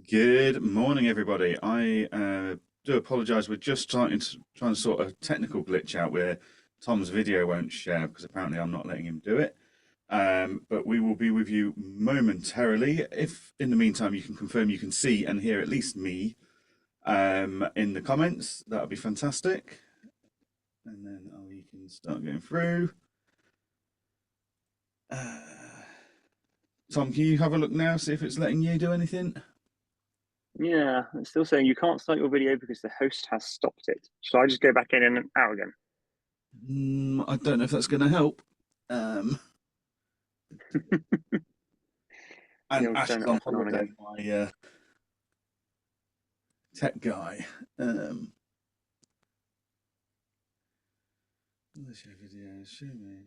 Good morning, everybody. I do apologise. We're just trying to sort a technical glitch out where Tom's video won't share because apparently I'm not letting him do it. But we will be with you momentarily. If in the meantime you can confirm you can see and hear at least me in the comments, that would be fantastic. And then we can start going through. Tom, can you have a look now, see if it's letting you do anything? Yeah, it's still saying you can't start your video because the host has stopped it. Shall I just go back in and out again? I don't know if that's going to help. And Ash is on holiday, my tech guy. Let's show videos. Show me.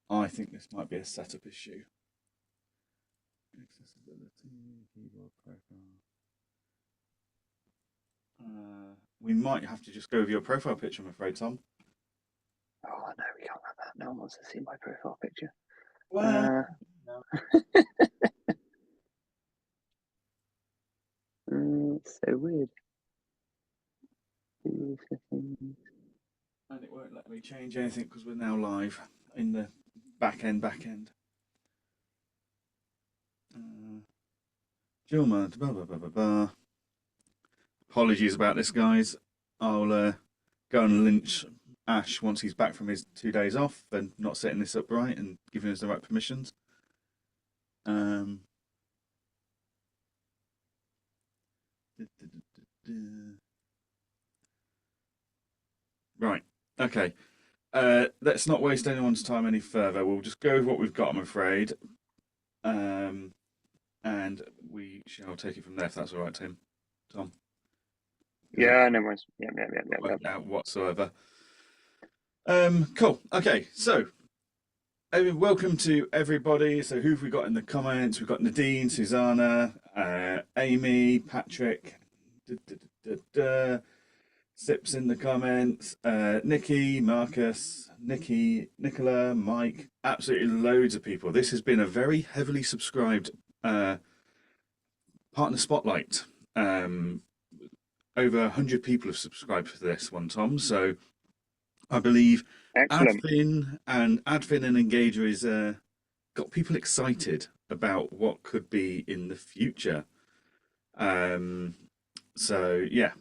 I think this might be a setup issue. Accessibility, keyboard profile. We might have to just go with your profile picture, I'm afraid, Tom. Oh no, we can't have that. No one wants to see my profile picture. Well, no. It's so weird. And it won't let me change anything because we're now live in the back end. Gilma, blah, blah, blah, blah, blah. Apologies about this, guys. I'll go and lynch Ash once he's back from his 2 days off and not setting this up right and giving us the right permissions. Right, okay. Let's not waste anyone's time any further. We'll just go with what we've got, I'm afraid. And we shall take it from there, if that's all right, Tom. Yeah, no worries. Yeah. Out whatsoever. Cool. Okay, so welcome to everybody. So who've we got in the comments? We've got Nadine, Susanna, Amy, Patrick, Sips in the comments, Nikki, Marcus, Nicola, Mike, absolutely loads of people. This has been a very heavily subscribed partner spotlight. Over 100 people have subscribed for this one, Tom. So I believe Adfin and Engager is got people excited about what could be in the future. So yeah,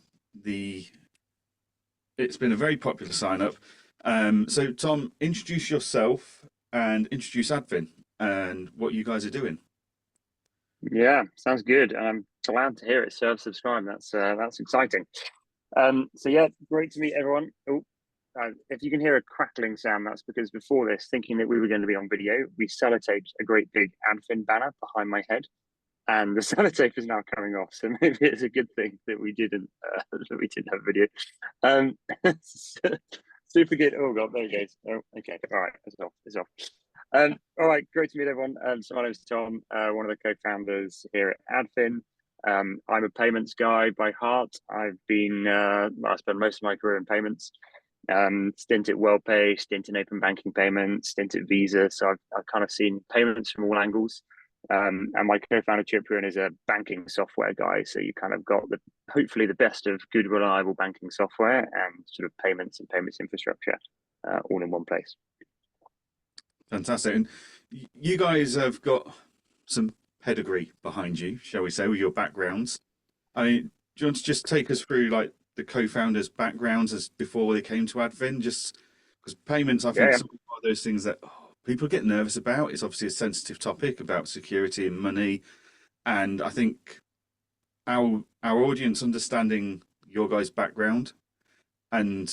it's been a very popular sign up. So Tom, introduce yourself and introduce Adfin and what you guys are doing. Yeah, sounds good. I'm glad to hear it. Subscribe. That's exciting. So yeah, great to meet everyone. If you can hear a crackling sound, that's because before this, thinking that we were going to be on video, we sellotaped a great big Adfin banner behind my head, and the sellotape is now coming off. So maybe it's a good thing that we didn't have video. Super good. Oh god, there it goes. Oh, okay. All right, it's off. All right, great to meet everyone. So my name is Tom, one of the co-founders here at Adfin. I'm a payments guy by heart. I spent most of my career in payments. Stint at WellPay, stint in open banking payments, stint at Visa. So I've kind of seen payments from all angles. And my co-founder Chiprian is a banking software guy. So you kind of got hopefully the best of good, reliable banking software and sort of payments and payments infrastructure all in one place. Fantastic. And you guys have got some pedigree behind you, shall we say, with your backgrounds. I mean, do you want to just take us through like the co-founders' backgrounds as before they came to Adfin? Just because payments, I think, is one of those things that people get nervous about. It's obviously a sensitive topic about security and money. And I think our audience understanding your guys' background and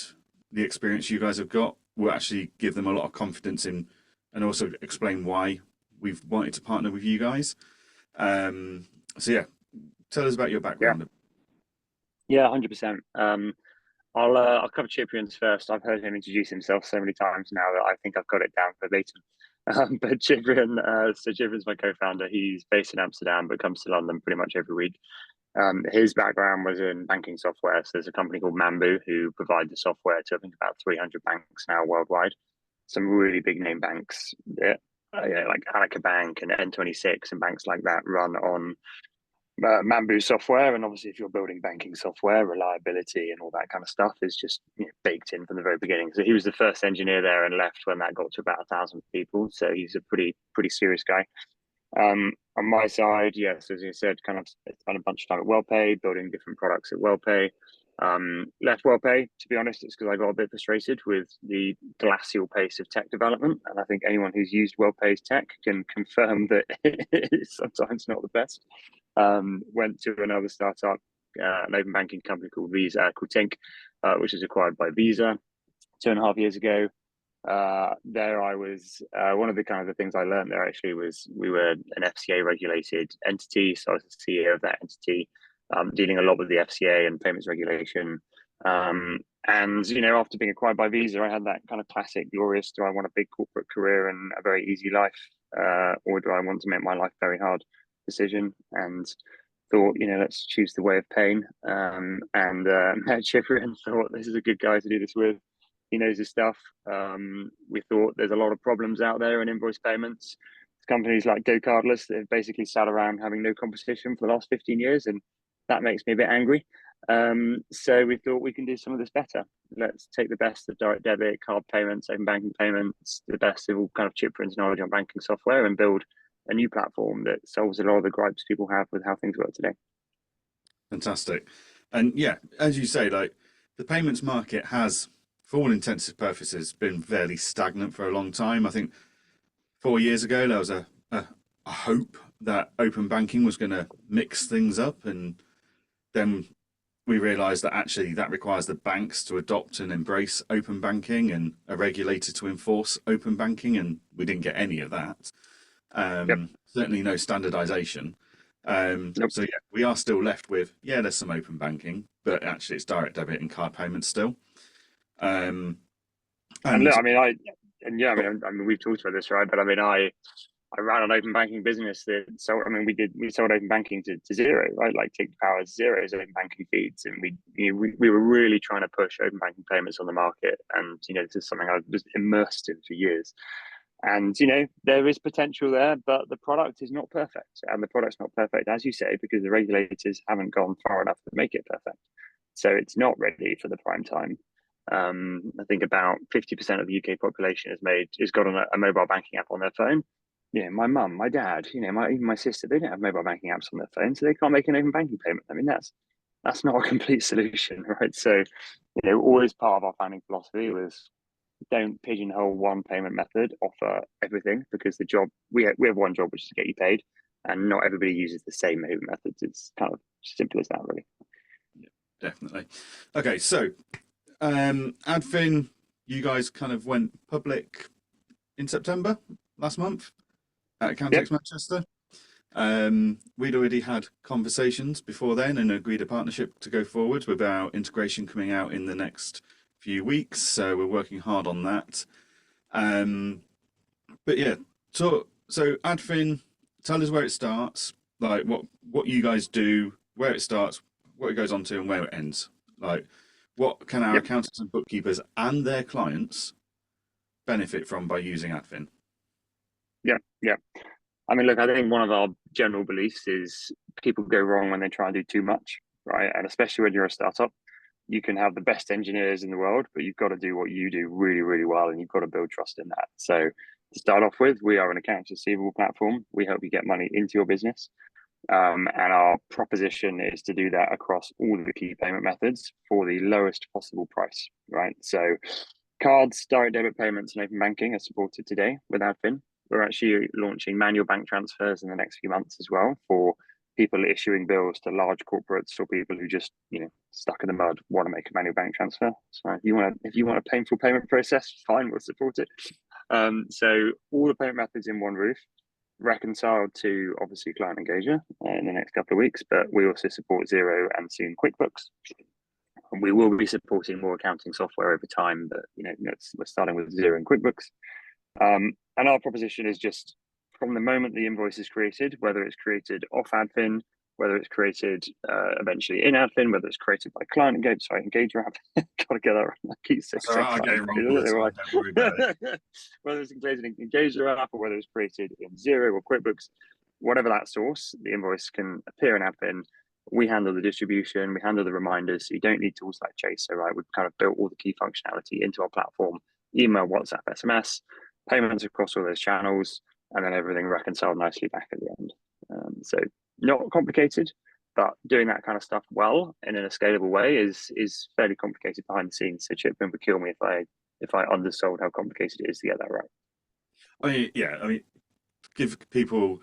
the experience you guys have got will actually give them a lot of confidence in, and also explain why we've wanted to partner with you guys. So yeah, tell us about your background. Yeah, 100%. I'll cover Cyprian's first. I've heard him introduce himself so many times now that I think I've got it down verbatim. But Cyprian, so Cyprian's my co-founder. He's based in Amsterdam, but comes to London pretty much every week. His background was in banking software. So there's a company called Mambu who provide the software to I think about 300 banks now worldwide. Some really big name banks, like Alaka Bank and N26 and banks like that run on Mambu software. And obviously, if you're building banking software, reliability and all that kind of stuff is just baked in from the very beginning. So he was the first engineer there and left when that got to about 1,000 people. So he's a pretty serious guy. On my side, yes, as you said, kind of spent a bunch of time at WellPay, building different products at WellPay. Left WellPay, to be honest, it's because I got a bit frustrated with the glacial pace of tech development. And I think anyone who's used WellPay's tech can confirm that it's sometimes not the best. Went to another startup, an open banking company called Tink, which was acquired by Visa 2.5 years ago. There I was, one of the kind of the things I learned there actually was we were an FCA regulated entity. So I was the CEO of that entity, dealing a lot with the FCA and payments regulation. And, after being acquired by Visa, I had that kind of classic glorious, do I want a big corporate career and a very easy life? Or do I want to make my life very hard decision? And thought, let's choose the way of pain. Met Cyprian, thought this is a good guy to do this with. He knows his stuff. We thought there's a lot of problems out there in invoice payments. Companies like GoCardless that have basically sat around having no competition for the last 15 years, and that makes me a bit angry. So we thought we can do some of this better. Let's take the best of direct debit, card payments, open banking payments, the best of all kind of Cyprian's knowledge on banking software, and build a new platform that solves a lot of the gripes people have with how things work today. Fantastic. And yeah, as you say, like the payments market has, for all intensive purposes, been fairly stagnant for a long time. I think 4 years ago there was a hope that open banking was going to mix things up, and then we realised that actually that requires the banks to adopt and embrace open banking and a regulator to enforce open banking, and we didn't get any of that. Certainly no standardisation. So yeah, we are still left with, there's some open banking, but actually it's direct debit and card payments still. And look, I mean, we've talked about this, right? But I mean, I ran an open banking business we sold open banking to Xero, right? Like take the power of Xero's open banking feeds, and we were really trying to push open banking payments on the market. And this is something I was immersed in for years. And there is potential there, but the product is not perfect, and the product's not perfect, as you say, because the regulators haven't gone far enough to make it perfect. So it's not ready for the prime time. I think about 50% of the UK population has got on a mobile banking app on their phone. My mum, my dad, even my sister, they don't have mobile banking apps on their phone, so they can't make an open banking payment. I mean, that's not a complete solution, right? So, always part of our founding philosophy was don't pigeonhole one payment method, offer everything, because the job we have one job, which is to get you paid, and not everybody uses the same payment methods. It's kind of simple as that, really. Yeah, definitely. Okay, so Adfin, you guys kind of went public in September last month at Accountex Manchester. We'd already had conversations before then and agreed a partnership to go forward with our integration coming out in the next few weeks. So we're working hard on that. But yeah, so Adfin, tell us where it starts, like what you guys do, where it starts, what it goes on to, and where it ends. Like, what can our accountants and bookkeepers and their clients benefit from by using Adfin? Yeah. I mean, look, I think one of our general beliefs is people go wrong when they try and do too much, right? And especially when you're a startup, you can have the best engineers in the world, but you've got to do what you do really, really well, and you've got to build trust in that. So to start off with, we are an accounts receivable platform. We help you get money into your business. And our proposition is to do that across all of the key payment methods for the lowest possible price, right? So cards, direct debit payments, and open banking are supported today with Adfin. We're actually launching manual bank transfers in the next few months as well for people issuing bills to large corporates or people who just, stuck in the mud, want to make a manual bank transfer. So if you want a painful payment process, fine, we'll support it. So all the payment methods in one roof, reconciled to obviously Client Engager in the next couple of weeks, but we also support Xero and soon QuickBooks. We will be supporting more accounting software over time, but we're starting with Xero and QuickBooks. And our proposition is just from the moment the invoice is created, whether it's created off Adfin, whether it's created eventually in Adfin, whether it's created by client Engager app. Gotta get that right. I keep saying I get it wrong all the time. Don't worry about it. Whether it's created in Engager app or whether it's created in Xero or QuickBooks, whatever that source, the invoice can appear in Adfin. We handle the distribution, we handle the reminders, so you don't need tools like Chaser, right? We've kind of built all the key functionality into our platform: email, WhatsApp, SMS, payments across all those channels, and then everything reconciled nicely back at the end. So not complicated, but doing that kind of stuff well and in a scalable way is fairly complicated behind the scenes. So Chip would kill me if I undersold how complicated it is to get that right. I mean, give people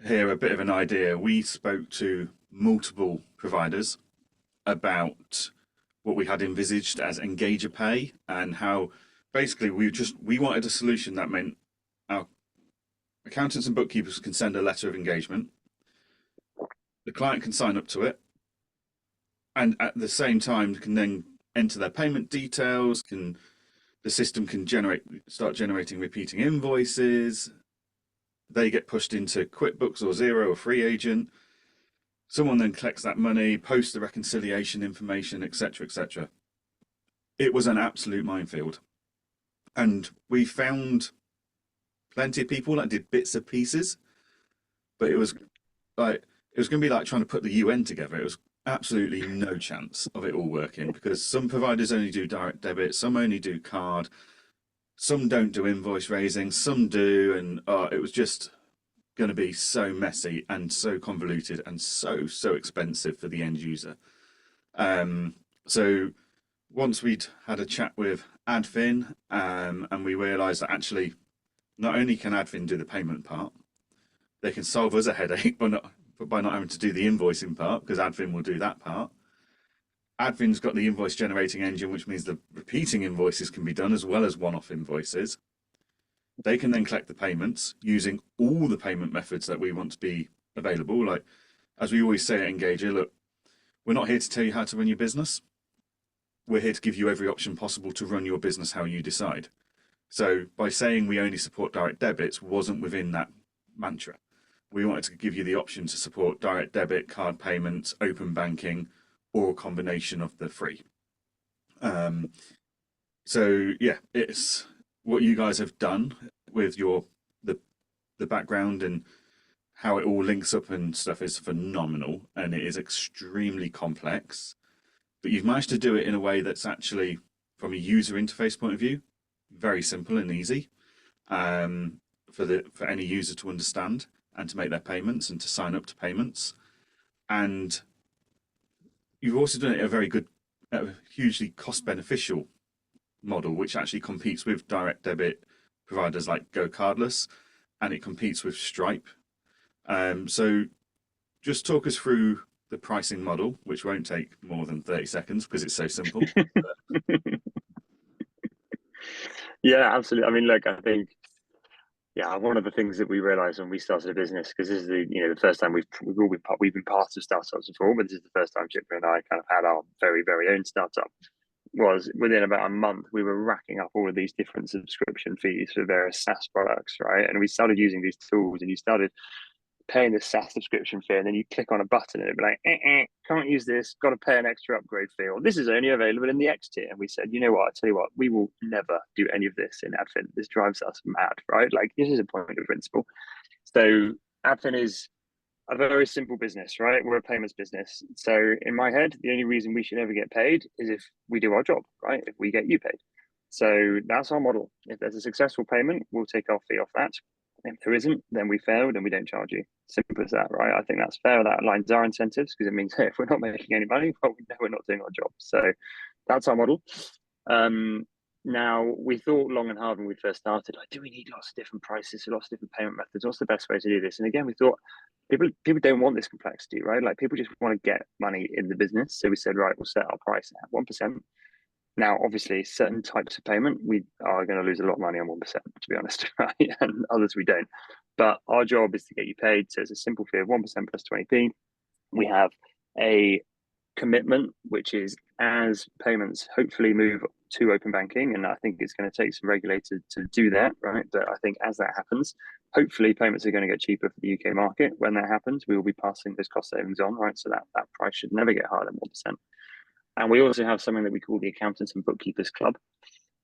here a bit of an idea. We spoke to multiple providers about what we had envisaged as Engager Pay, and how basically we wanted a solution that meant our accountants and bookkeepers can send a letter of engagement, the client can sign up to it, and at the same time can then enter their payment details, the system can start generating repeating invoices. They get pushed into QuickBooks or Xero or Free Agent. Someone then collects that money, posts the reconciliation information, etc., etc. It was an absolute minefield. And we found plenty of people that did bits and pieces, but it was going to be like trying to put the UN together. It was absolutely no chance of it all working, because some providers only do direct debit, some only do card, some don't do invoice raising, some do, and it was just going to be so messy and so convoluted and so expensive for the end user. So once we'd had a chat with Adfin, and we realised that actually not only can Adfin do the payment part, they can solve us a headache by not having to do the invoicing part, because Adfin will do that part. Adfin's got the invoice generating engine, which means the repeating invoices can be done as well as one-off invoices. They can then collect the payments using all the payment methods that we want to be available. Like, as we always say at Engager, look, we're not here to tell you how to run your business. We're here to give you every option possible to run your business how you decide. So by saying we only support direct debits wasn't within that mantra. We wanted to give you the option to support direct debit, card payments, open banking, or a combination of the three. So yeah, it's what you guys have done with the background and how it all links up and stuff is phenomenal, and it is extremely complex. But you've managed to do it in a way that's actually, from a user interface point of view, very simple and easy for any user to understand and to make their payments and to sign up to payments. And you've also done it a hugely cost beneficial model, which actually competes with direct debit providers like Go Cardless, and it competes with Stripe. So just talk us through the pricing model, which won't take more than 30 seconds because it's so simple. Yeah, absolutely. I mean, look, I think, one of the things that we realized when we started a business, because this is the first time we've been part of startups before, but this is the first time Chip and I kind of had our very, very own startup, was within about a month, we were racking up all of these different subscription fees for various SaaS products, right? And we started using these tools, and you started paying the SaaS subscription fee, and then you click on a button and it'd be like, can't use this, got to pay an extra upgrade fee, or this is only available in the X tier. And we said, you know what, I tell you what, we will never do any of this in Adfin. This drives us mad, right? Like, this is a point of principle. So Adfin is a very simple business, right? We're a payments business. So in my head, the only reason we should ever get paid is if we do our job, right? If we get you paid. So that's our model. If there's a successful payment, we'll take our fee off that. If there isn't, then we failed and we don't charge you. Simple as that, right? I think that's fair. That aligns our incentives, because it means, hey, if we're not making any money, well, we know we're not doing our job. So that's our model. Now, we thought long and hard when we first started, like, do we need lots of different prices, lots of different payment methods? What's the best way to do this? And again, we thought people don't want this complexity, right? Like, people just want to get money in the business. So we said, right, we'll set our price at 1%. Now, obviously, certain types of payment, we are going to lose a lot of money on 1%, to be honest, right? And others we don't. But our job is to get you paid. So it's a simple fee of 1% plus 20p. We have a commitment, which is as payments hopefully move to open banking, and I think it's going to take some regulators to do that, right? But I think as that happens, hopefully payments are going to get cheaper for the UK market. When that happens, we will be passing those cost savings on, right? So that price should never get higher than 1%. And we also have something that we call the Accountants and Bookkeepers Club.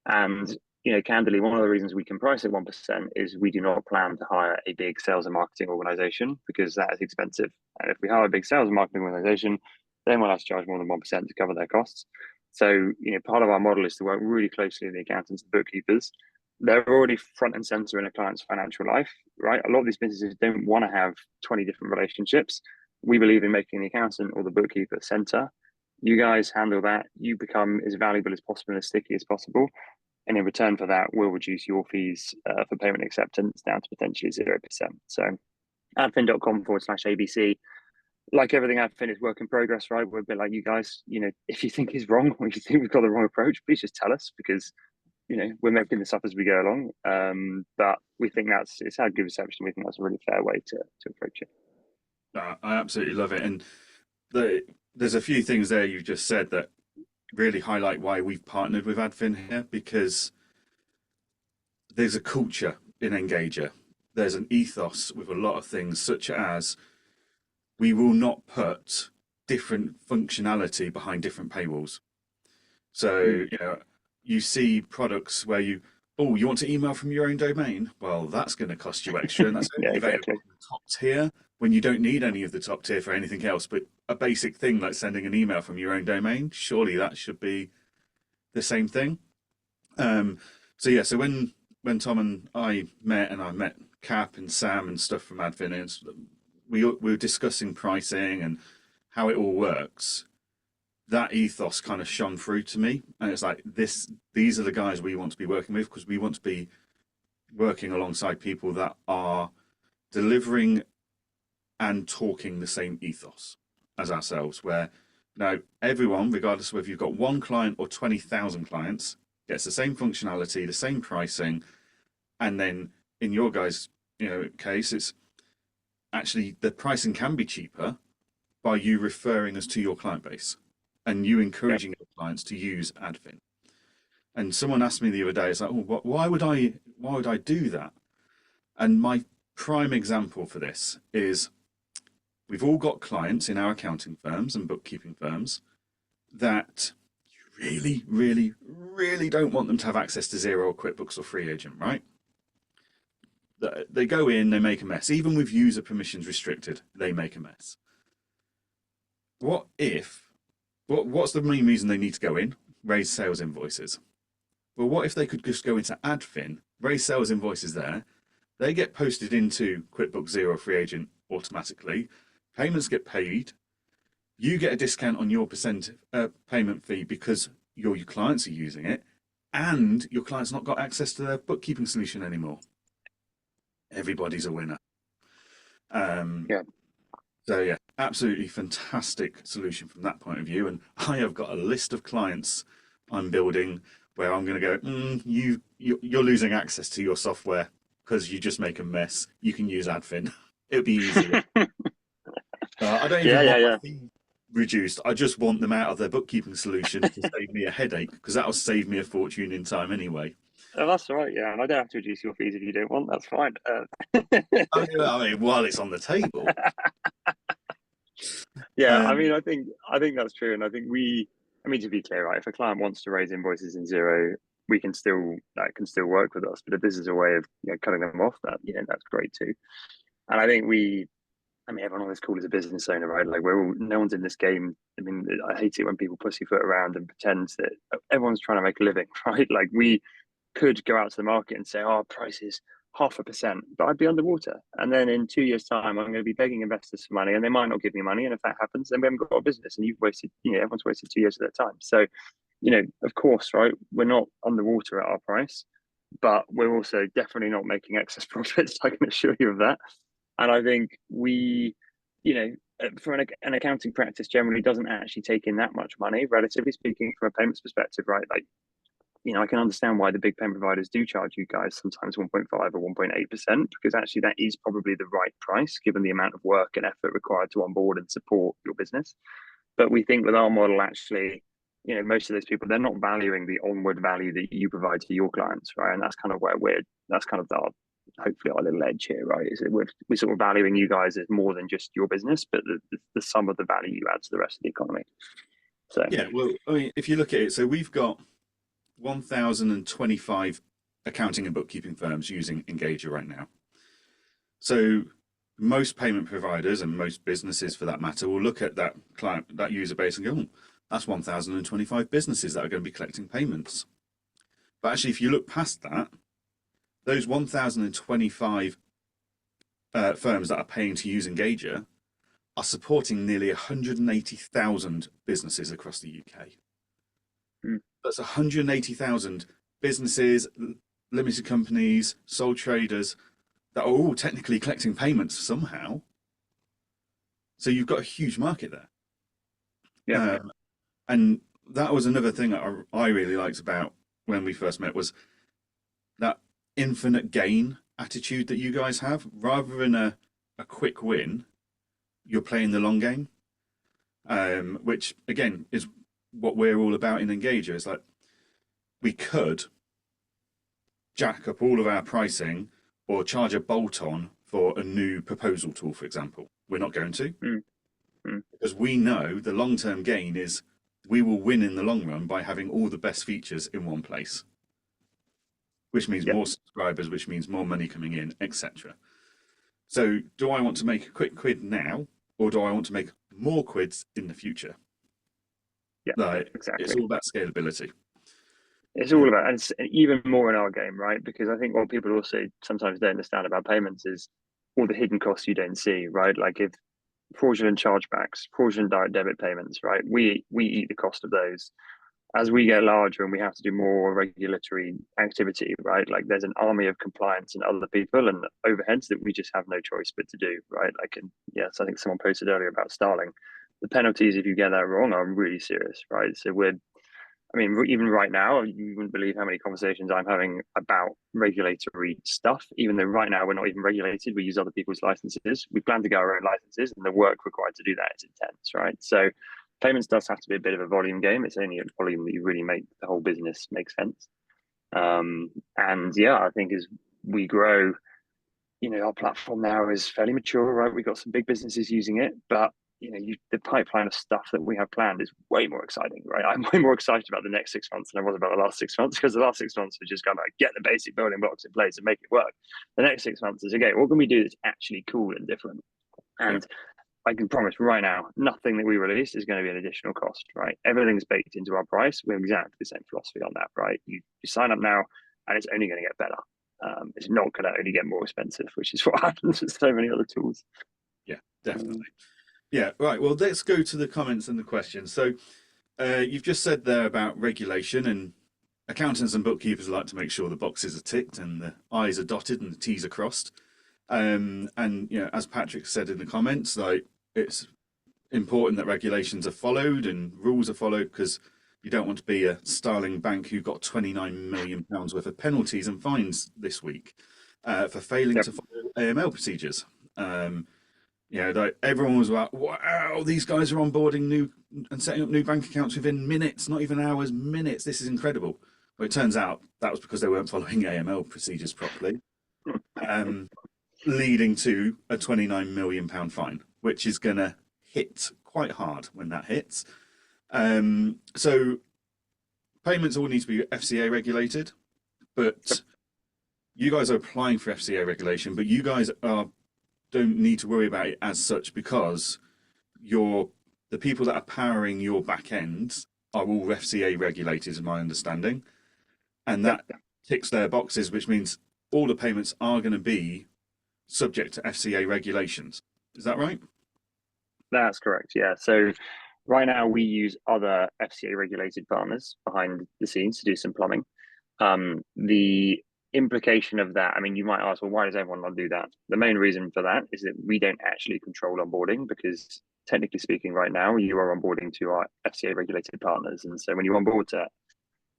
And candidly, one of the reasons we can price at 1% is we do not plan to hire a big sales and marketing organization, because that is expensive. And if we hire a big sales and marketing organization, then we'll have to charge more than 1% to cover their costs. So, part of our model is to work really closely with the accountants and bookkeepers. They're already front and center in a client's financial life, right? A lot of these businesses don't want to have 20 different relationships. We believe in making the accountant or the bookkeeper center. You guys handle that. You become as valuable as possible and as sticky as possible. And in return for that, we'll reduce your fees for payment acceptance down to potentially 0%. So adfin.com/ABC. Like everything Adfin is work in progress, right? We're a bit like you guys, if you think is wrong or you think we've got the wrong approach, please just tell us, because, we're making this up as we go along. But we think it's had good reception. We think that's a really fair way to approach it. I absolutely love it. And there's a few things there you just said that really highlight why we've partnered with Adfin here, because there's a culture in Engager. There's an ethos with a lot of things, such as we will not put different functionality behind different paywalls. So, you see products where you want to email from your own domain? Well, that's going to cost you extra, and that's only available in the top tier when you don't need any of the top tier for anything else. But a basic thing like sending an email from your own domain, surely that should be the same thing. So when Tom and I met Cap and Sam and stuff from Adfin, and we were discussing pricing and how it all works. That ethos kind of shone through to me, and it's like these are the guys we want to be working with, because we want to be working alongside people that are delivering and talking the same ethos as ourselves, where now everyone, regardless of whether you've got one client or 20,000 clients, gets the same functionality, the same pricing. And then in your guys' case, it's actually the pricing can be cheaper by you referring us to your client base and you encouraging your clients to use Adfin. And someone asked me the other day, it's like, why would I do that? And my prime example for this is we've all got clients in our accounting firms and bookkeeping firms that you really, really, really don't want them to have access to Xero or QuickBooks or Free Agent, right? They go in, they make a mess. Even with user permissions restricted, they make a mess. What's the main reason they need to go in? Raise sales invoices. Well, what if they could just go into Adfin, raise sales invoices there, they get posted into QuickBooks, Xero, Free Agent automatically, payments get paid, you get a discount on your payment fee because your clients are using it, and your client's not got access to their bookkeeping solution anymore. Everybody's a winner. So yeah, absolutely fantastic solution from that point of view. And I have got a list of clients I'm building where I'm going to go, you're losing access to your software because you just make a mess. You can use Adfin. It'll be easier. I don't even want my fee reduced. I just want them out of their bookkeeping solution to save me a headache, because that'll save me a fortune in time anyway. Oh, that's all right, yeah. And I don't have to reduce your fees if you don't want. That's fine. I mean, while it's on the table. I think that's true, and I think to be clear, right? If a client wants to raise invoices in Xero, that can still work with us. But if this is a way of cutting them off, that's great too. And I think everyone on this call is a business owner, right? Like no one's in this game. I mean, I hate it when people pussyfoot around and pretend that everyone's trying to make a living, right? Like we could go out to the market and say, our price is 0.5%, but I'd be underwater. And then in 2 years' time, I'm going to be begging investors for money, and they might not give me money. And if that happens, then we haven't got a business, and everyone's wasted 2 years of their time. So, of course, right, we're not underwater at our price, but we're also definitely not making excess profits. I can assure you of that. And I think for an accounting practice generally doesn't actually take in that much money, relatively speaking, from a payments perspective, right? Like, I can understand why the big payment providers do charge you guys sometimes 1.5 or 1.8%, because actually that is probably the right price given the amount of work and effort required to onboard and support your business. But we think with our model, actually, most of those people, they're not valuing the onward value that you provide to your clients, right? And that's kind of where that's kind of hopefully our little edge here, right? Is that we're sort of valuing you guys as more than just your business, but the sum of the value you add to the rest of the economy. So Yeah, well, I mean, if you look at it, so we've got 1,025 accounting and bookkeeping firms using Engager right now. So most payment providers and most businesses, for that matter, will look at that client, that user base, and go, oh, that's 1,025 businesses that are going to be collecting payments. But actually, if you look past that, those 1,025 firms that are paying to use Engager are supporting nearly 180,000 businesses across the UK. That's 180,000 businesses, limited companies, sole traders that are all technically collecting payments somehow. So you've got a huge market there. yeah, And that was another thing that I really liked about when we first met, was that infinite gain attitude that you guys have. Rather than a quick win, you're playing the long game, which again is what we're all about in Engager. It's like, we could jack up all of our pricing or charge a bolt on for a new proposal tool, for example. We're not going to, because we know the long-term gain is we will win in the long run by having all the best features in one place, which means more subscribers, which means more money coming in, etc. So do I want to make a quick quid now, or do I want to make more quids in the future? Yeah, like, exactly. It's all about scalability. It's all about, and it's even more in our game, right? Because I think what people also sometimes don't understand about payments is all the hidden costs you don't see, right? Like if fraudulent chargebacks, fraudulent direct debit payments, right? We eat the cost of those. As we get larger and we have to do more regulatory activity, right? Like there's an army of compliance and other people and overheads that we just have no choice but to do, right? Like, and yes, I think someone posted earlier about Starling. The penalties if you get that wrong are really serious, right? So even right now, you wouldn't believe how many conversations I'm having about regulatory stuff, even though right now we're not even regulated. We use other people's licenses. We plan to get our own licenses, and the work required to do that is intense, right? So payments does have to be a bit of a volume game. It's only a volume that you really make the whole business make sense. And yeah, I think as we grow, our platform now is fairly mature, right? We've got some big businesses using it, but the pipeline of stuff that we have planned is way more exciting, right? I'm way more excited about the next 6 months than I was about the last 6 months, because the last 6 months were just kind of get the basic building blocks in place and make it work. The next 6 months is, okay, what can we do that's actually cool and different? And I can promise right now, nothing that we release is going to be an additional cost, right? Everything's baked into our price. We have exactly the same philosophy on that, right? You sign up now, and it's only going to get better. It's not going to only get more expensive, which is what happens with so many other tools. Yeah, definitely. Yeah, right. Well, let's go to the comments and the questions. So you've just said there about regulation, and accountants and bookkeepers like to make sure the boxes are ticked and the I's are dotted and the T's are crossed. And as Patrick said in the comments, like, it's important that regulations are followed and rules are followed, because you don't want to be a Starling Bank who got £29 million worth of penalties and fines this week for failing to follow AML procedures. Everyone was like, wow, these guys are onboarding new and setting up new bank accounts within minutes, not even hours, minutes. This is incredible. Well, it turns out that was because they weren't following AML procedures properly, leading to a £29 million fine, which is going to hit quite hard when that hits. So payments all need to be FCA regulated, but you guys are applying for FCA regulation, but you guys don't need to worry about it as such, because the people that are powering your back end are all FCA regulated, is my understanding, and that ticks their boxes, which means all the payments are going to be subject to FCA regulations. Is that right? That's correct. Yeah. So right now we use other FCA regulated partners behind the scenes to do some plumbing. The implication of that, you might ask, well, why does everyone not do that? The main reason for that is that we don't actually control onboarding, because technically speaking, right now you are onboarding to our FCA regulated partners. And so when you onboard to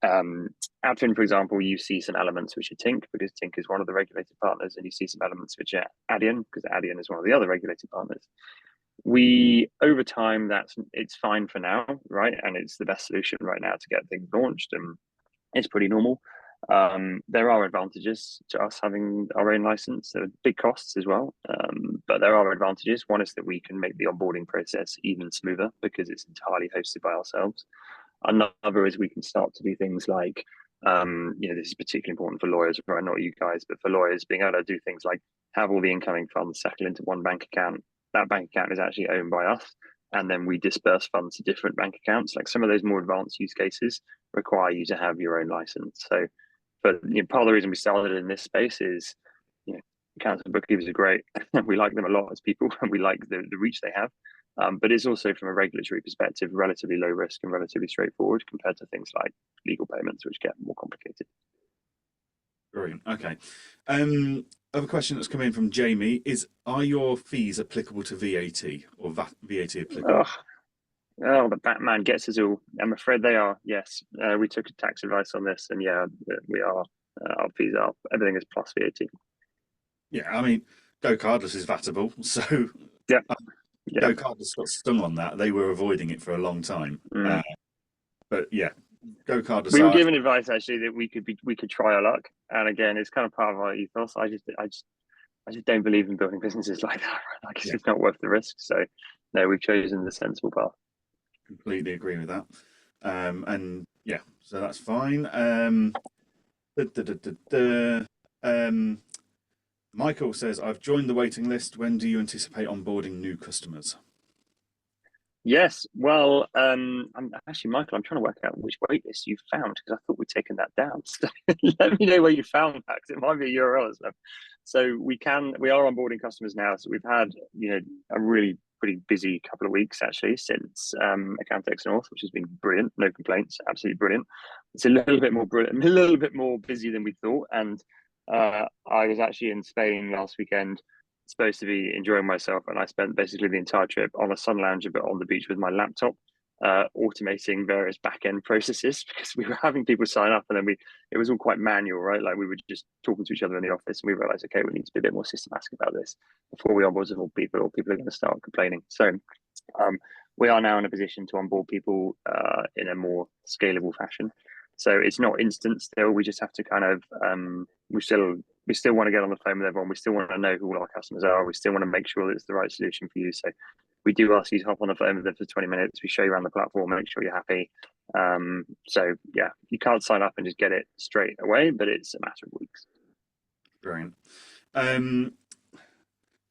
Adfin, for example, you see some elements which are Tink, because Tink is one of the regulated partners, and you see some elements which are Adyen, because Adyen is one of the other regulated partners. We over time it's fine for now, right? And it's the best solution right now to get things launched, and it's pretty normal. There are advantages to us having our own license. There are big costs as well, but there are advantages. One is that we can make the onboarding process even smoother because it's entirely hosted by ourselves. Another is we can start to do things like, this is particularly important for lawyers, right? Not you guys, but for lawyers, being able to do things like have all the incoming funds settle into one bank account. That bank account is actually owned by us, and then we disperse funds to different bank accounts. Like some of those more advanced use cases require you to have your own license. So, but part of the reason we started in this space is, accountants and bookkeepers are great. We like them a lot as people, and we like the reach they have. But it's also from a regulatory perspective, relatively low risk and relatively straightforward compared to things like legal payments, which get more complicated. Brilliant. Okay. Other question that's come in from Jamie is: are your fees applicable to VAT or VAT applicable? Oh, the Batman gets us all. I'm afraid they are. Yes, we took tax advice on this, and yeah, we are. Our fees are. Everything is plus VAT. Yeah, I mean, Go Cardless is vatable, so Yeah. Go Cardless got stung on that. They were avoiding it for a long time. But yeah, Go Cardless. We were given advice actually that we could try our luck, and again, it's kind of part of our ethos. I just don't believe in building businesses like that. Like it's just not worth the risk. So no, we've chosen the sensible path. Completely agree with that. And yeah, so that's fine. Michael says, I've joined the waiting list. When do you anticipate onboarding new customers? Yes, well, I'm actually, Michael, I'm trying to work out which waitlist you found because I thought we'd taken that down. So let me know where you found that because it might be a URL or something. So we are onboarding customers now. So we've had, a really pretty busy couple of weeks actually since Accountex North, which has been brilliant. No complaints, absolutely brilliant. It's a little bit more brilliant, a little bit more busy than we thought. And I was actually in Spain last weekend, supposed to be enjoying myself, and I spent basically the entire trip on a sun lounger but on the beach with my laptop, automating various back-end processes because we were having people sign up and then it was all quite manual, right? Like we were just talking to each other in the office and we realized, okay, we need to be a bit more systematic about this before we onboard more people or people are going to start complaining. So we are now in a position to onboard people in a more scalable fashion. So it's not instant still. We just have to kind of we still want to get on the phone with everyone. We still want to know who all our customers are. We still want to make sure that it's the right solution for you. So we do ask you to hop on the phone with them for 20 minutes. We show you around the platform, make sure you're happy. So yeah, you can't sign up and just get it straight away, but it's a matter of weeks. Brilliant.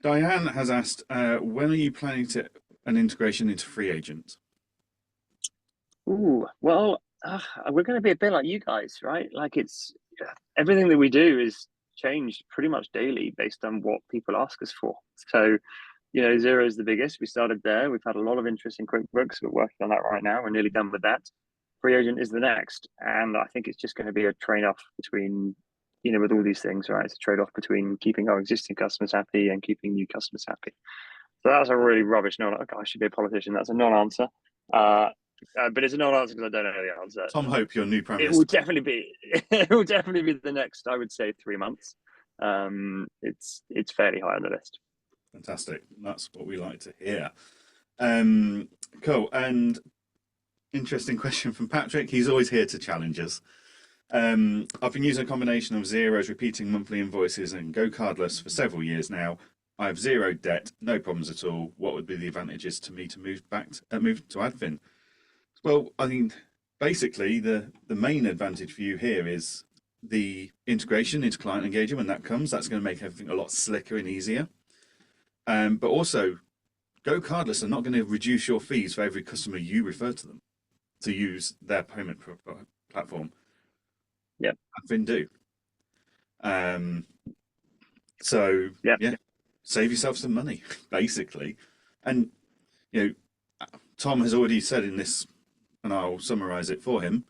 Diane has asked, when are you planning an integration into Free Agent? Ooh, well, we're going to be a bit like you guys, right? Like everything that we do is changed pretty much daily based on what people ask us for. So, Xero is the biggest. We started there. We've had a lot of interest in QuickBooks. We're working on that right now. We're nearly done with that. Free Agent is the next. And I think it's just going to be a trade-off between, with all these things, right? It's a trade-off between keeping our existing customers happy and keeping new customers happy. So that's a really rubbish I should be a politician. That's a non-answer. But it's a non-answer because I don't know the answer. Tom Hope, your new Prime It Minister. will definitely be the next, I would say, 3 months. It's fairly high on the list. Fantastic. That's what we like to hear. Cool. And interesting question from Patrick. He's always here to challenge us. I've been using a combination of Xero's repeating monthly invoices and Go Cardless for several years now. I have zero debt, no problems at all. What would be the advantages to me to move to Adfin? Well, I think basically the main advantage for you here is the integration into client engagement. When that comes, that's going to make everything a lot slicker and easier. But also, Go Cardless are not going to reduce your fees for every customer you refer to them to use their payment platform. Yeah, Adfin do. So yeah, save yourself some money basically. And Tom has already said in this, and I'll summarize it for him.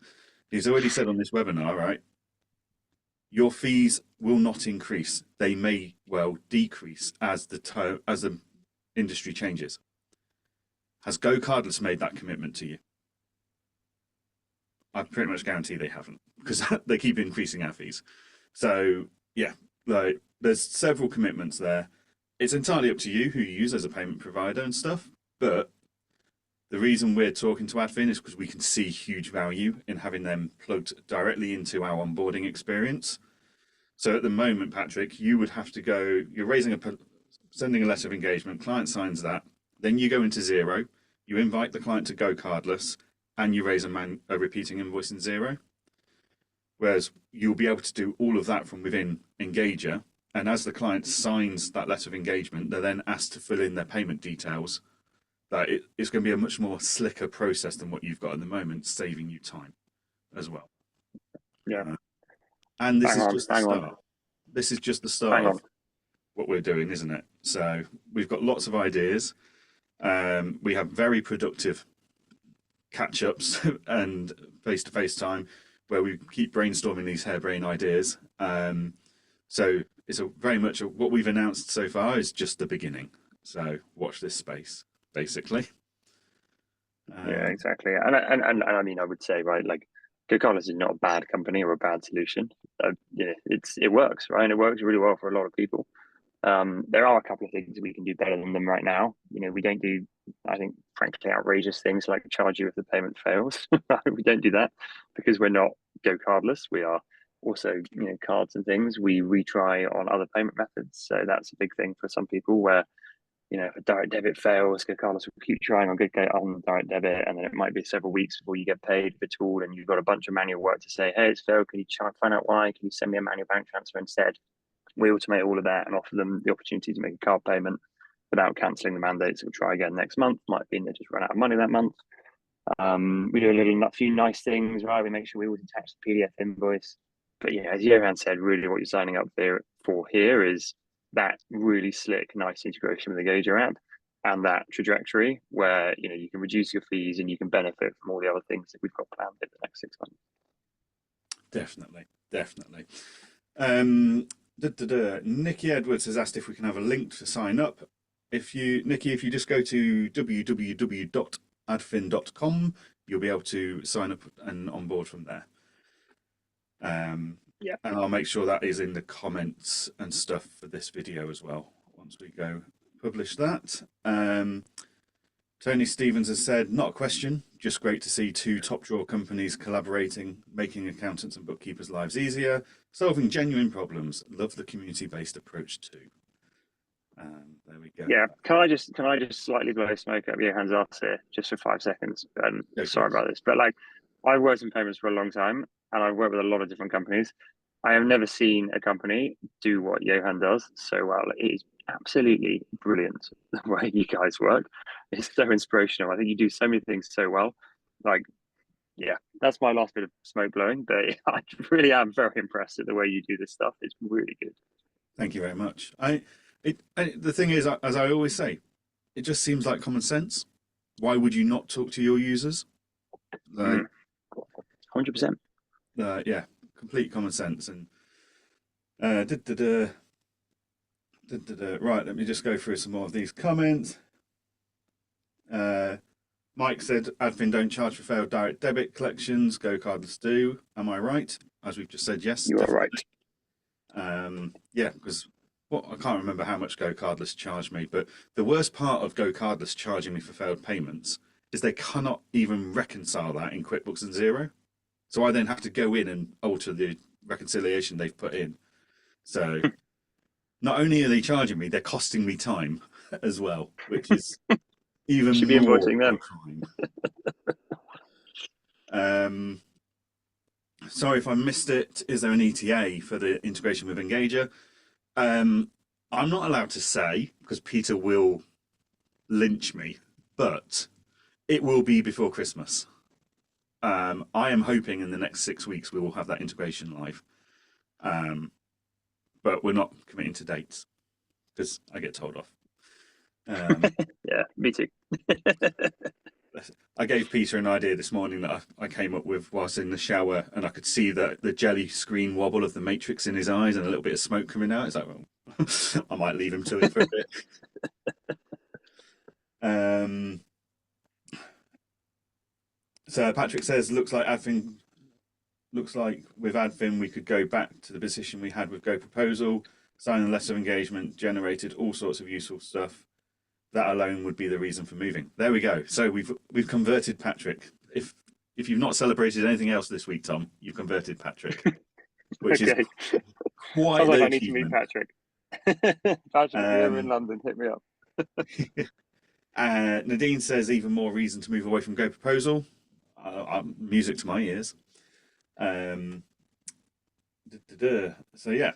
He's already said on this webinar, right? Your fees will not increase. They may well decrease as the industry changes. Has Go Cardless made that commitment to you? I pretty much guarantee they haven't because they keep increasing our fees. So yeah, there's several commitments there. it's entirely up to you who you use as a payment provider and stuff. But the reason we're talking to Adfin is because we can see huge value in having them plugged directly into our onboarding experience. So at the moment, Patrick, you would have to go, you're sending a letter of engagement, client signs that, then you go into Xero, you invite the client to go cardless, and you raise a repeating invoice in Xero. Whereas you'll be able to do all of that from within Engager. And as the client signs that letter of engagement, they're then asked to fill in their payment details. That it's going to be a much more slicker process than what you've got at the moment, saving you time as well. Yeah. And this is just the hang start. on. This is just the start of what we're doing, isn't it? So we've got lots of ideas. We have very productive catch-ups and face-to-face time where we keep brainstorming these harebrained ideas. So it's very much what we've announced so far is just the beginning. So watch this space, basically. Yeah, exactly. And I mean, I would say, right, like QuickBooks is not a bad company or a bad solution. It works, right? And it works really well for a lot of people. There are a couple of things we can do better than them right now. We don't do, I think, frankly, outrageous things like charge you if the payment fails. We don't do that because we're not go cardless. We are also, cards and things. We retry on other payment methods. So that's a big thing for some people where, if a direct debit fails, Carlos will keep trying on direct debit, and then it might be several weeks before you get paid if at all, and you've got a bunch of manual work to say, hey, it's failed. Can you try and find out why? Can you send me a manual bank transfer instead? We automate all of that and offer them the opportunity to make a card payment without cancelling the mandates. We'll try again next month. Might be they just run out of money that month. We do a few nice things, right? We make sure we always attach the PDF invoice. But yeah, as Johan said, really what you're signing up for here is that really slick, nice integration with the Engager app and that trajectory where you can reduce your fees and you can benefit from all the other things that we've got planned in the next 6 months. Definitely. Nikki Edwards has asked if we can have a link to sign up. Nikki, if you just go to www.adfin.com, you'll be able to sign up and onboard from there. Yeah. And I'll make sure that is in the comments and stuff for this video as well once we go publish that. Tony Stevens has said, not a question, just great to see two top drawer companies collaborating, making accountants and bookkeepers' lives easier, solving genuine problems. Love the community-based approach too. There we go. Yeah, can I just slightly blow smoke up Johan's ass here just for 5 seconds? Sorry about this, but I've worked in payments for a long time and I've worked with a lot of different companies. I have never seen a company do what Johan does so well. It is absolutely brilliant the way you guys work. It's so inspirational. I think you do so many things so well. Yeah, that's my last bit of smoke blowing, but I really am very impressed at the way you do this stuff. It's really good. Thank you very much. The thing is, as I always say, it just seems like common sense. Why would you not talk to your users? 100%. Yeah, complete common sense. And right, let me just go through some more of these comments. Mike said, Adfin don't charge for failed direct debit collections, go cardless do. Am I right? As we've just said, yes. You are right. Yeah, because I can't remember how much Go Cardless charged me, but the worst part of Go Cardless charging me for failed payments is they cannot even reconcile that in QuickBooks and Xero. So I then have to go in and alter the reconciliation they've put in. So not only are they charging me, they're costing me time as well, which is even Should be more invoicing them. Sorry if I missed it. Is there an ETA for the integration with Engager? I'm not allowed to say because Peter will lynch me, but it will be before Christmas. I am hoping in the next 6 weeks we will have that integration live. But we're not committing to dates because I get told off. Yeah, me too. I gave Peter an idea this morning that I came up with whilst in the shower, and I could see the jelly screen wobble of the matrix in his eyes and a little bit of smoke coming out. It's like, well, I might leave him to it for a bit. So Patrick says, looks like with Adfin we could go back to the position we had with Go Proposal, signing a letter of engagement, generated all sorts of useful stuff. That alone would be the reason for moving. There we go. So we've converted Patrick. If you've not celebrated anything else this week, Tom, you've converted Patrick, which is Okay. quite Sounds like the I need to meet achievement. Patrick. Patrick, if you're ever in London, hit me up. Nadine says even more reason to move away from Go Proposal. Music to my ears. So yeah,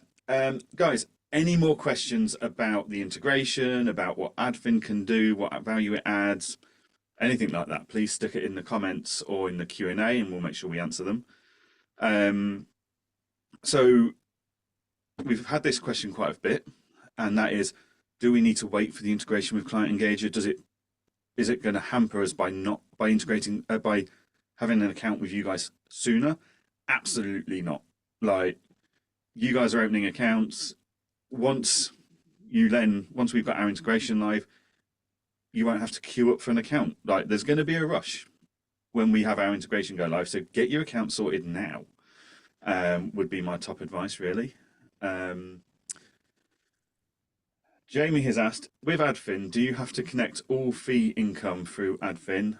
guys, any more questions about the integration, about what Adfin can do, what value it adds, anything like that, please stick it in the comments or in the Q&A and we'll make sure we answer them. So we've had this question quite a bit, and that is, do we need to wait for the integration with Client Engager? Is it going to hamper us by integrating by having an account with you guys sooner? Absolutely not. Like, you guys are opening accounts. Once we've got our integration live, you won't have to queue up for an account. Like, there's going to be a rush when we have our integration go live. So get your account sorted now. Would be my top advice, really. Jamie has asked, with Adfin, do you have to connect all fee income through Adfin?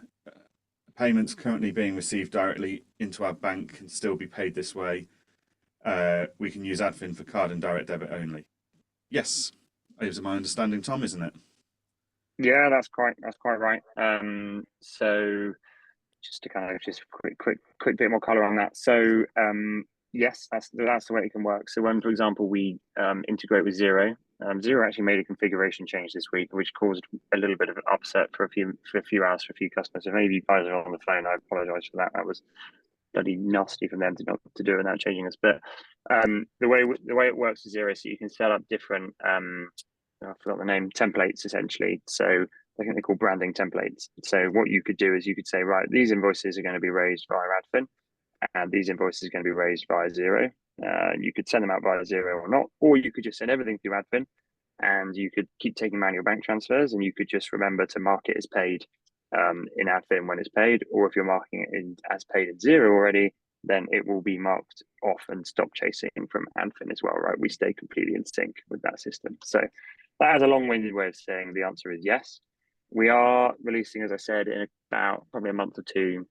Payments currently being received directly into our bank can still be paid this way. We can use Adfin for card and direct debit only. Yes, is my understanding, Tom, isn't it? Yeah, that's quite right. So just to kind of quick bit more color on that. So yes, that's the way it can work. So when, for example, we integrate with Xero, Xero actually made a configuration change this week, which caused a little bit of an upset for a few hours for a few customers. So maybe you guys are on the phone, I apologize for that. That was bloody nasty from them to not to do without changing us. But the way it works with Xero, so you can set up different I forgot the name, templates essentially. So I think they're called branding templates. So what you could do is you could say, right, these invoices are going to be raised via Adfin, and these invoices are going to be raised via Xero. You could send them out via Xero or not, or you could just send everything through Adfin, and you could keep taking manual bank transfers, and you could just remember to mark it as paid in Adfin when it's paid, or if you're marking it as paid in Xero already, then it will be marked off and stop chasing from Adfin as well, right? We stay completely in sync with that system. So that has a long-winded way of saying the answer is yes. We are releasing, as I said, in about probably a month or two,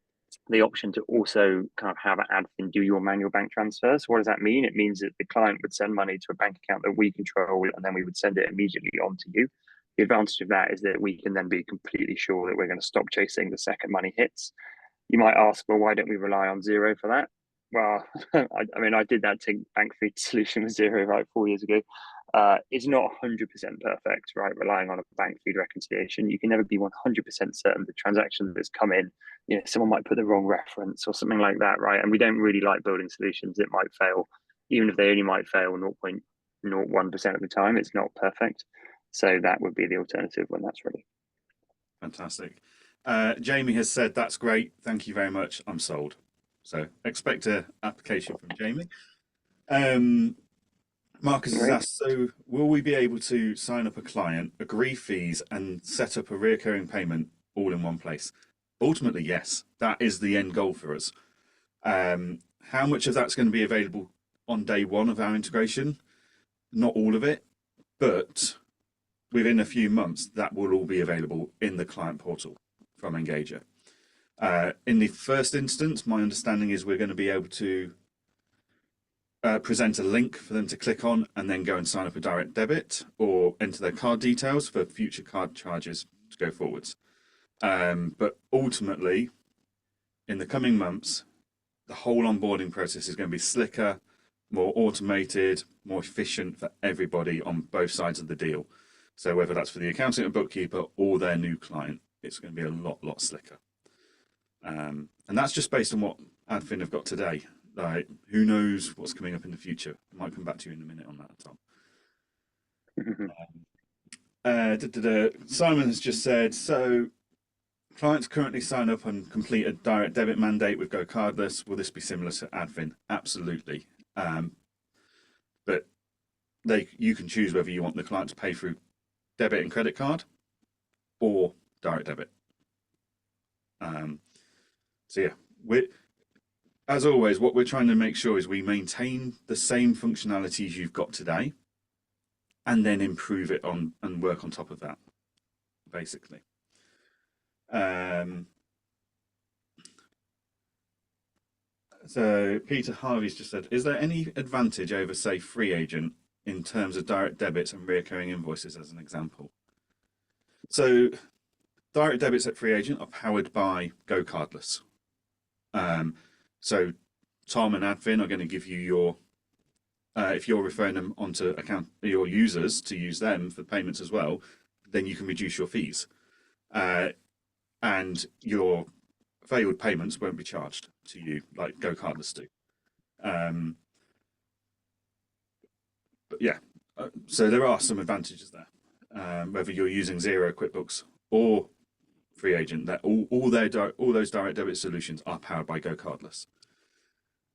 the option to also kind of have Adfin do your manual bank transfers. What does that mean? It means that the client would send money to a bank account that we control, and then we would send it immediately on to you. The advantage of that is that we can then be completely sure that we're going to stop chasing the second money hits. You might ask, well, why don't we rely on Xero for that? Well, I did that bank feed solution with Xero right 4 years ago. It's not 100% perfect, right? Relying on a bank feed reconciliation, you can never be 100% certain the transaction that's come in. Someone might put the wrong reference or something like that, right? And we don't really like building solutions that might fail, even if they only might fail 0.01% of the time. It's not perfect, so that would be the alternative when that's ready. Fantastic. Jamie has said, that's great. Thank you very much. I'm sold. So expect an application from Jamie. Marcus has asked, so will we be able to sign up a client, agree fees, and set up a recurring payment all in one place? Ultimately, yes. That is the end goal for us. How much of that's going to be available on day one of our integration? Not all of it, but within a few months, that will all be available in the client portal from Engager. In the first instance, my understanding is we're going to be able to present a link for them to click on and then go and sign up a direct debit or enter their card details for future card charges to go forwards. But ultimately, in the coming months, the whole onboarding process is going to be slicker, more automated, more efficient for everybody on both sides of the deal. So whether that's for the accountant and bookkeeper or their new client, it's going to be a lot slicker. And that's just based on what Adfin have got today. Like, who knows what's coming up in the future? I might come back to you in a minute on that, Tom. Simon has just said, so clients currently sign up and complete a direct debit mandate with Go Cardless. Will this be similar to Adfin? Absolutely. But you can choose whether you want the client to pay through debit and credit card or direct debit. So yeah, as always, what we're trying to make sure is we maintain the same functionalities you've got today, and then improve it on and work on top of that, basically. So Peter Harvey's just said, is there any advantage over, say, free agent in terms of direct debits and reoccurring invoices as an example? So direct debits at free agent are powered by Go Cardless. So Tom and Adfin are going to give you your, if you're referring them onto your users to use them for payments as well, then you can reduce your fees. And your failed payments won't be charged to you like Go Cardless do. But yeah, so there are some advantages there. Whether you're using Xero, QuickBooks, or free agent, that all those direct debit solutions are powered by Go Cardless.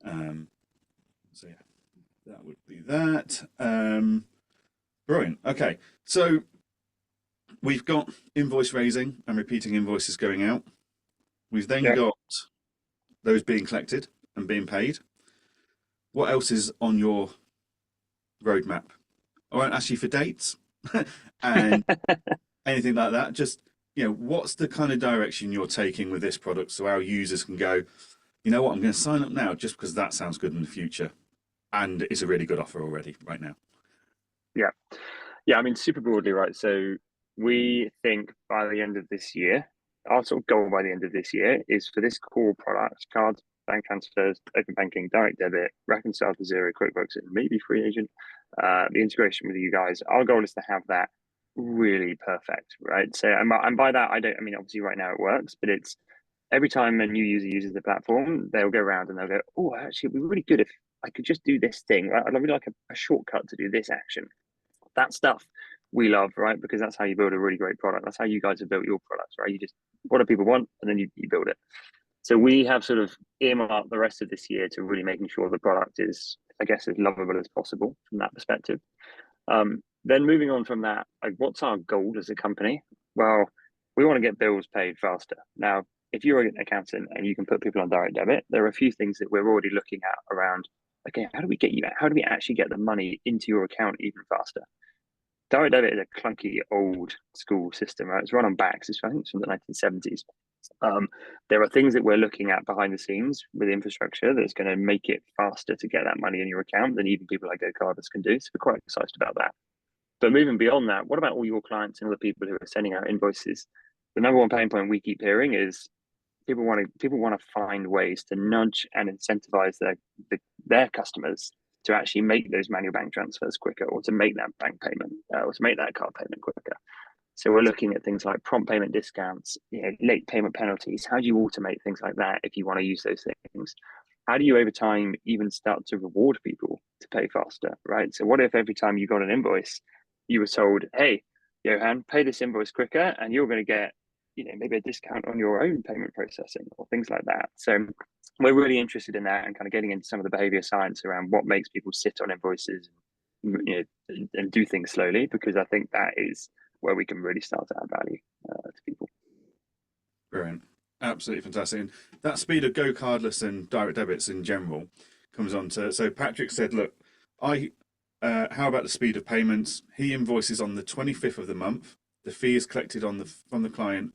So yeah, that would be that. Brilliant. Okay, so we've got invoice raising and repeating invoices going out. We've then got those being collected and being paid. What else is on your roadmap? I won't ask you for dates and anything like that. Just, what's the kind of direction you're taking with this product so our users can go, you know what, I'm going to sign up now just because that sounds good in the future. And it's a really good offer already right now. Yeah, I mean, super broadly, right? So we think by the end of this year, our sort of goal by the end of this year is for this core product, cards, bank transfers, open banking, direct debit, reconcile to Xero, QuickBooks, and maybe free agent, the integration with you guys. Our goal is to have that really perfect, right? So, and by that, I mean, obviously right now it works, but it's every time a new user uses the platform, they'll go around and they'll go, oh, actually, it'd be really good if I could just do this thing. Right? I'd really like a shortcut to do this action. That stuff we love, right? Because that's how you build a really great product. That's how you guys have built your products, right? You just, what do people want? And then you build it. So we have sort of earmarked the rest of this year to really making sure the product is, I guess, as lovable as possible from that perspective. Then moving on from that, like, what's our goal as a company? Well, we want to get bills paid faster. Now, if you're an accountant and you can put people on direct debit, there are a few things that we're already looking at around, okay, how do we actually get the money into your account even faster? Direct debit is a clunky old school system, right? It's run on backs. I think it's from the 1970s. There are things that we're looking at behind the scenes with infrastructure that's going to make it faster to get that money in your account than even people like Go Cardless can do. So we're quite excited about that. But moving beyond that, what about all your clients and other people who are sending out invoices? The number one pain point we keep hearing is people want to find ways to nudge and incentivize their customers to actually make those manual bank transfers quicker, or to make that bank payment, or to make that card payment quicker. So we're looking at things like prompt payment discounts, late payment penalties. How do you automate things like that if you want to use those things? How do you over time even start to reward people to pay faster, right? So what if every time you got an invoice, you were told, hey, Johan, pay this invoice quicker and you're going to get, maybe a discount on your own payment processing or things like that. So we're really interested in that and kind of getting into some of the behavior science around what makes people sit on invoices and do things slowly, because I think that is where we can really start to add value to people. Brilliant. Absolutely fantastic. And that speed of Go Cardless and direct debits in general comes on to, so Patrick said, look, how about the speed of payments? He invoices on the 25th of the month. The fee is collected from the client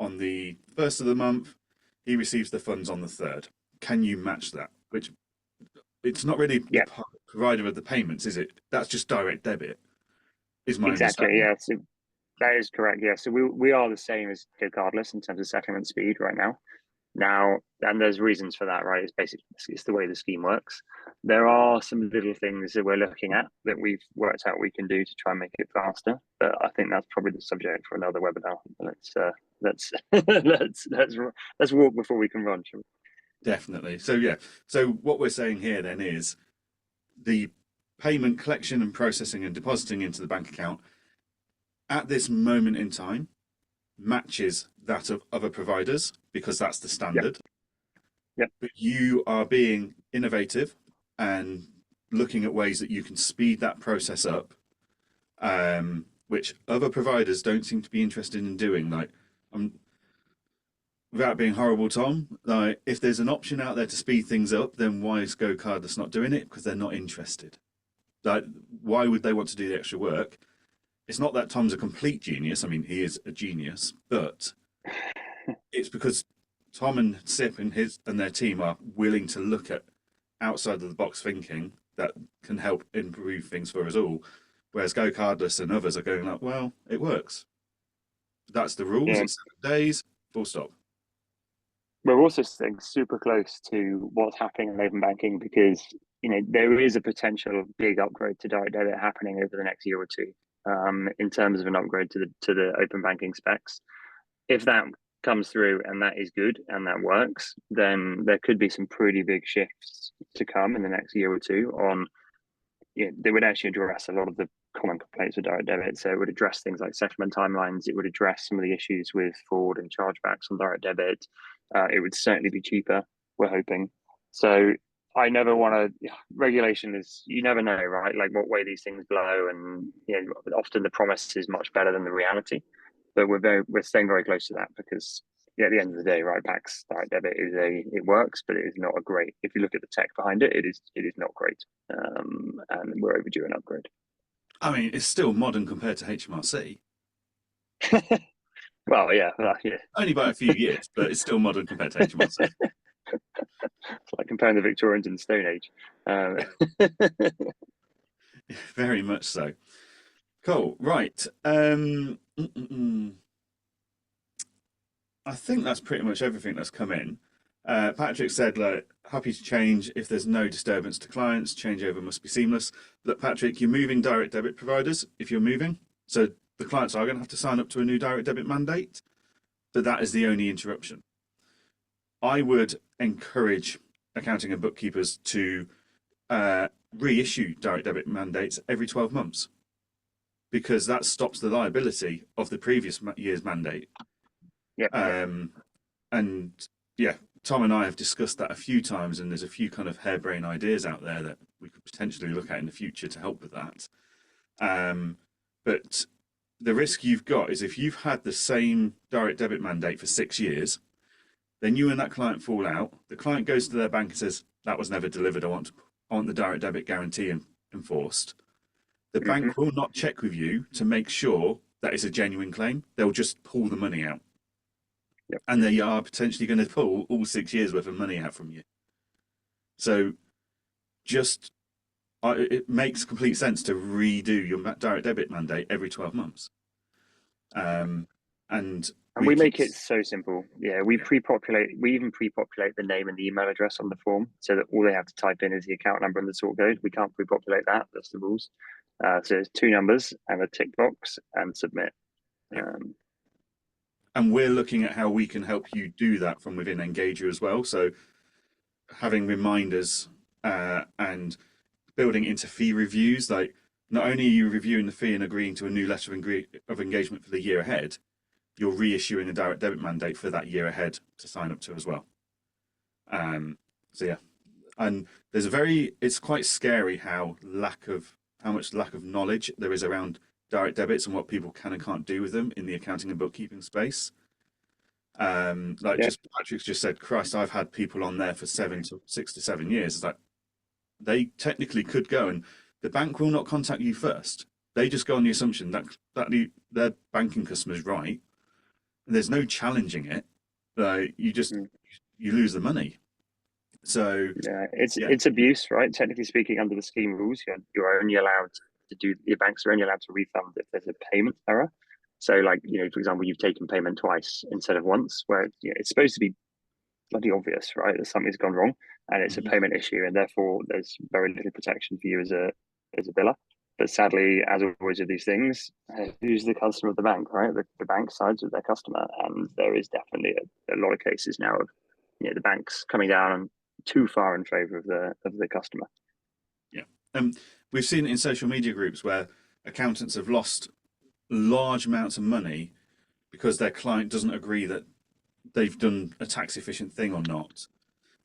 on the 1st of the month. He receives the funds on the 3rd. Can you match that? Which, it's not really the provider of the payments, is it? That's just direct debit, is my understanding. Yeah. So that is correct. Yeah. So we are the same as Go Cardless in terms of settlement speed right now. And there's reasons for that, right? It's the way the scheme works. There are some little things that we're looking at that we've worked out we can do to try and make it faster. But I think that's probably the subject for another webinar. Let's walk before we can run. Shall we? Definitely. So yeah. So what we're saying here then is the payment collection and processing and depositing into the bank account at this moment in time matches that of other providers because that's the standard. Yep. But you are being innovative and looking at ways that you can speed that process up, which other providers don't seem to be interested in doing. Like, without being horrible, Tom, like, if there's an option out there to speed things up, then why is Go Cardless not doing it? Because they're not interested. Like, why would they want to do the extra work? It's not that Tom's a complete genius. I mean, he is a genius, but it's because Tom and Sip and their team are willing to look at outside of the box thinking that can help improve things for us all. Whereas Go Cardless and others are going like, well, it works. That's the rules. Yeah. It's 7 days. Full stop. We're also staying super close to what's happening in open banking because there is a potential big upgrade to direct debit happening over the next year or two, in terms of an upgrade to the open banking specs. If that comes through and that is good and that works, then there could be some pretty big shifts to come in the next year or two on. They would actually address a lot of the common complaints with direct debit. So it would address things like settlement timelines. It would address some of the issues with fraud and chargebacks on direct debit. It would certainly be cheaper, we're hoping. So I never want to. Regulation is, you never know, right? Like what way these things blow, and often the promise is much better than the reality. But we're staying very close to that because at the end of the day, right, PAX direct debit it works, but it is not a great. If you look at the tech behind it, it is not great, and we're overdue an upgrade. I mean, it's still modern compared to HMRC. Well, yeah. Only by a few years, but it's still modern compared to HMRC. It's like comparing the Victorians and the Stone Age. Very much so. Cool. Right. I think that's pretty much everything that's come in. Patrick said, like, happy to change if there's no disturbance to clients. Changeover must be seamless. Look, Patrick, you're moving direct debit providers if you're moving. So the clients are going to have to sign up to a new direct debit mandate. But that is the only interruption. I would encourage accounting and bookkeepers to reissue direct debit mandates every 12 months because that stops the liability of the previous year's mandate. Yeah. And yeah, Tom and I have discussed that a few times, and there's a few kind of harebrained ideas out there that we could potentially look at in the future to help with that. But the risk you've got is if you've had the same direct debit mandate for 6 years, then you and that client fall out. The client goes to their bank and says, that was never delivered. I want the direct debit guarantee enforced. The bank will not check with you to make sure that it's a genuine claim. They'll just pull the money out. Yep. And they are potentially going to pull all 6 years worth of money out from you. So it makes complete sense to redo your direct debit mandate every 12 months. And we make it so simple. Yeah, we even pre-populate the name and the email address on the form so that all they have to type in is the account number and the sort code. We can't pre-populate that. That's the rules. So it's 2 numbers and a tick box and submit. And we're looking at how we can help you do that from within Engager as well. So having reminders and building into fee reviews, like not only are you reviewing the fee and agreeing to a new letter of engagement for the year ahead, you're reissuing a direct debit mandate for that year ahead to sign up to as well. So yeah, and it's quite scary how much lack of knowledge there is around direct debits and what people can and can't do with them in the accounting and bookkeeping space. Just Patrick's just said, Christ, I've had people on there for 6 to 7 years. It's like they technically could go, and the bank will not contact you first. They just go on the assumption that their banking customer's right, and there's no challenging it. You lose the money. So yeah, it's abuse, right? Technically speaking, under the scheme rules, you're only allowed your banks are only allowed to refund if there's a payment error. So, like, for example, you've taken payment twice instead of once, where it's supposed to be bloody obvious, right? That something's gone wrong and it's a payment issue, and therefore there's very little protection for you as a biller. But sadly, as always with these things, who's the customer of the bank, right? The bank sides with their customer, and there is definitely a lot of cases now of the banks coming down too far in favour of the customer. Yeah, we've seen it in social media groups where accountants have lost large amounts of money because their client doesn't agree that they've done a tax efficient thing or not.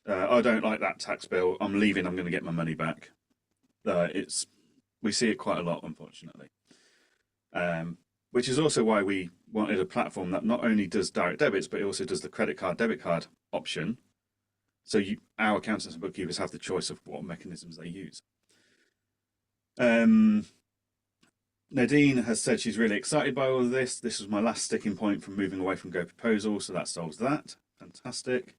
I don't like that tax bill. I'm leaving. I'm going to get my money back. We see it quite a lot, unfortunately. Which is also why we wanted a platform that not only does direct debits, but it also does the credit card, debit card option. So our accountants and bookkeepers have the choice of what mechanisms they use. Um, Nadine has said she's really excited by all of this. This was my last sticking point from moving away from Go Proposal, so that solves that. Fantastic.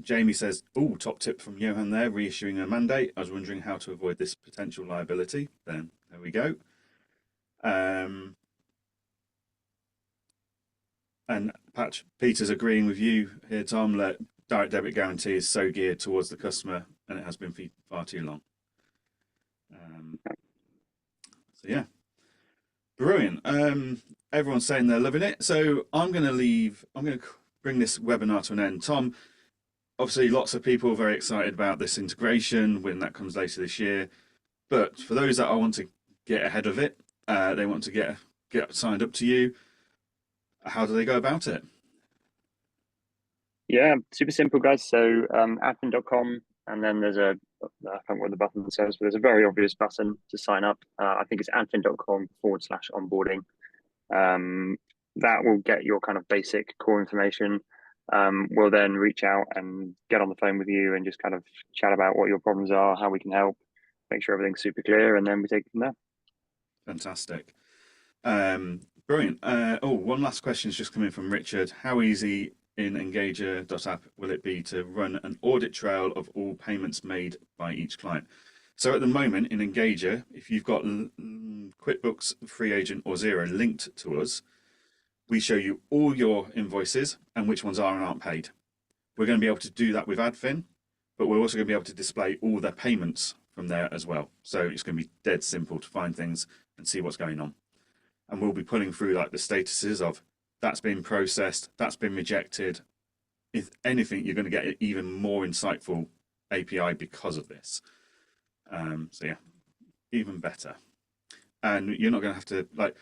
Jamie says, oh, top tip from Johan there, reissuing a mandate. I was wondering how to avoid this potential liability. Then there we go. And Peter's agreeing with you here, Tom. Direct debit guarantee is so geared towards the customer, and it has been for far too long. So yeah, brilliant. Everyone's saying they're loving it. So I'm going to bring this webinar to an end. Tom, obviously lots of people are very excited about this integration when that comes later this year. But for those that want to get ahead of it, they want to get signed up to you, how do they go about it? Yeah, super simple, guys. So adfin.com, and then there's I can't remember what the button says, but there's a very obvious button to sign up. I think it's adfin.com/onboarding. That will get your kind of basic core information. We'll then reach out and get on the phone with you and just kind of chat about what your problems are, how we can help, make sure everything's super clear, and then we take it from there. Fantastic. Brilliant. One last question has just come in from Richard. How easy in Engager.app will it be to run an audit trail of all payments made by each client? So at the moment in Engager, if you've got QuickBooks, Free Agent or Xero linked to us, we show you all your invoices and which ones are and aren't paid. We're going to be able to do that with Adfin, but we're also going to be able to display all their payments from there as well. So it's going to be dead simple to find things and see what's going on. And we'll be pulling through like the statuses of that's been processed, that's been rejected. If anything, you're going to get an even more insightful API because of this. So yeah, even better. And you're not going to have to, like,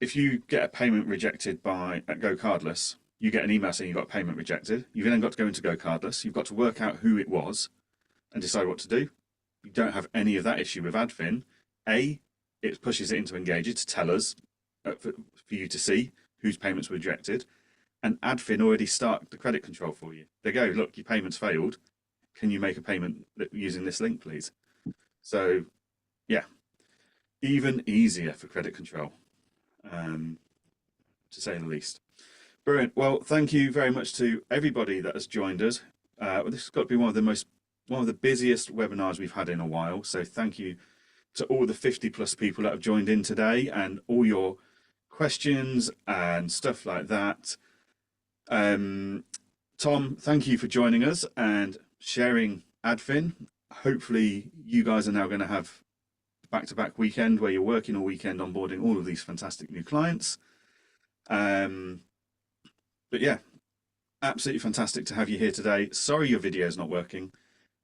if you get a payment rejected at Go Cardless, you get an email saying you got a payment rejected. You've then got to go into Go Cardless. You've got to work out who it was and decide what to do. You don't have any of that issue with Adfin. It pushes it into Engager to tell us, for you to see whose payments were rejected. And Adfin already start the credit control for you. They go, look, your payment's failed. Can you make a payment using this link, please? So, yeah, even easier for credit control, to say the least. Brilliant. Well, thank you very much to everybody that has joined us. This has got to be one of the busiest webinars we've had in a while. So thank you to all the 50+ people that have joined in today and all your questions and stuff like that. Tom, thank you for joining us and sharing Adfin. Hopefully you guys are now going to have back-to-back weekend where you're working all weekend onboarding all of these fantastic new clients. But yeah, absolutely fantastic to have you here today. Sorry your video is not working.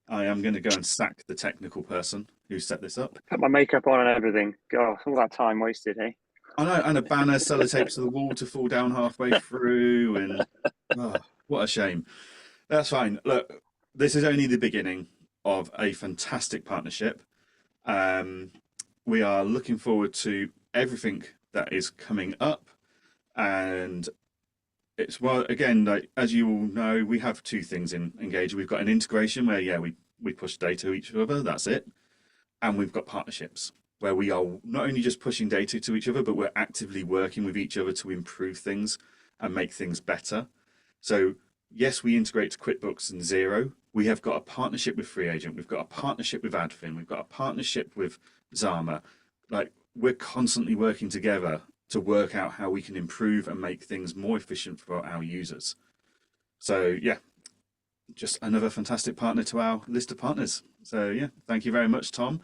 I am going to go and sack the technical person who set this up. Put my makeup on and everything. God, all that time wasted, hey? I know, and a banner sellotaped to the wall to fall down halfway through, and what a shame. That's fine. Look, this is only the beginning of a fantastic partnership. We are looking forward to everything that is coming up, and it's, well, again, like, as you all know, we have two things in Engager. We've got an integration where, yeah, we push data to each other, that's it. And we've got partnerships where we are not only just pushing data to each other, but we're actively working with each other to improve things and make things better. So yes, we integrate to QuickBooks and Xero. We have got a partnership with Free Agent. We've got a partnership with Adfin. We've got a partnership with Zama. Like, we're constantly working together to work out how we can improve and make things more efficient for our users. So yeah, just another fantastic partner to our list of partners. So yeah, thank you very much, Tom.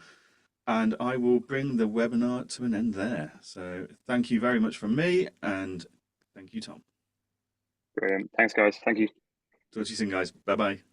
And I will bring the webinar to an end there. So thank you very much from me, and thank you, Tom. Brilliant. Thanks, guys. Thank you. Talk to you soon, guys. Bye-bye.